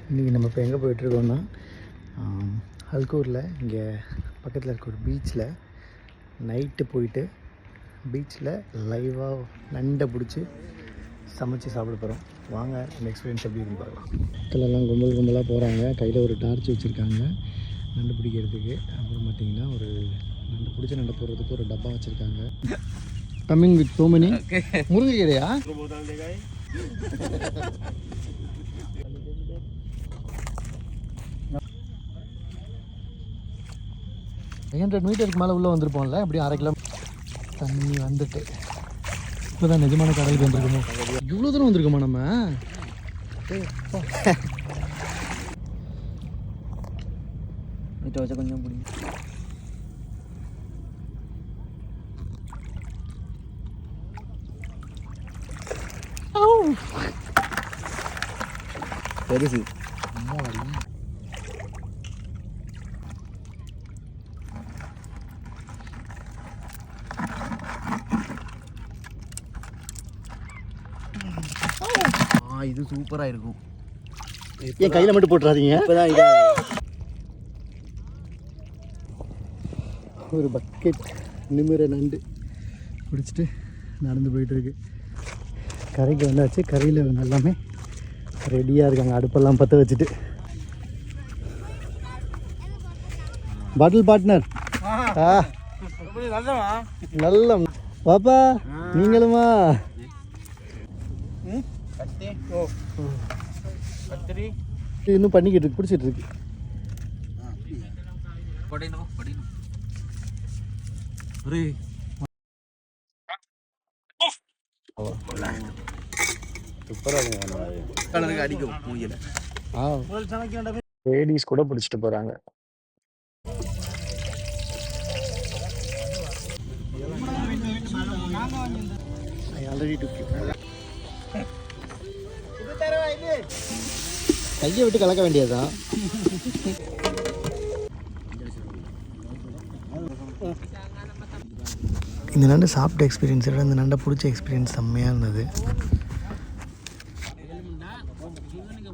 இன்றைக்கி நம்ம இப்போ எங்கே போயிட்டுருக்கோன்னா ஹல்கூரில் இங்கே பக்கத்தில் இருக்க ஒரு பீச்சில் நைட்டு போயிட்டு பீச்சில் லைவாக நண்டை பிடிச்சி சமைச்சு சாப்பிட போகிறோம். வாங்க அந்த எக்ஸ்பீரியன்ஸ் எப்படி இருக்குன்னு பார்க்கலாம். மக்களெல்லாம் கும்பலாக போகிறாங்க. கையில் ஒரு டார்ச் வச்சுருக்காங்க நண்டு பிடிக்கிறதுக்கு. அப்புறம் பார்த்திங்கன்னா ஒரு நண்டு பிடிச்ச நண்டை போடுறதுக்கு ஒரு டப்பா வச்சுருக்காங்க. Coming with so many முருங்கைக்கீரையா? 500 மீட்டருக்கு மேலே உள்ளே வந்திருப்போம்ல, எப்படியும் 1/2 கிலோ தண்ணி வந்துட்டு இப்போ தான் நிஜமான கடலுக்கு வந்திருக்கோமோ. இவ்வளோ தூரம் வந்திருக்கோமா நம்ம? வச்சா கொஞ்சம் பிடிக்கும். பெருசு இது சூப்பராக இருக்கும். என் கையில் மட்டும் போட்டுறாதீங்க. ஒரு பக்கெட் நிமிர நண்டு பிடிச்சிட்டு நடந்து போயிட்டுருக்கு. கரைக்கு வந்தாச்சு. கரையில் எல்லாமே ரெடியாக இருக்காங்க. அடுப்பெல்லாம் பற்ற வச்சுட்டு. பாட்டில் பார்ட்னர் நல்ல பாப்பா நீங்களுமா? இன்னும் பண்ணிக்கிட்டு இருக்கு, பிடிச்சிட்டு இருக்கு. லேடிஸ் கூட பிடிச்சிட்டு போறாங்க. கையை விட்டு கலக்க வேண்டியதுதான். இந்த நண்டு சாப்பிட்ட எக்ஸ்பீரியன்ஸை விட இந்த நண்டை பிடிச்ச எக்ஸ்பீரியன்ஸ் செம்மையாக இருந்தது.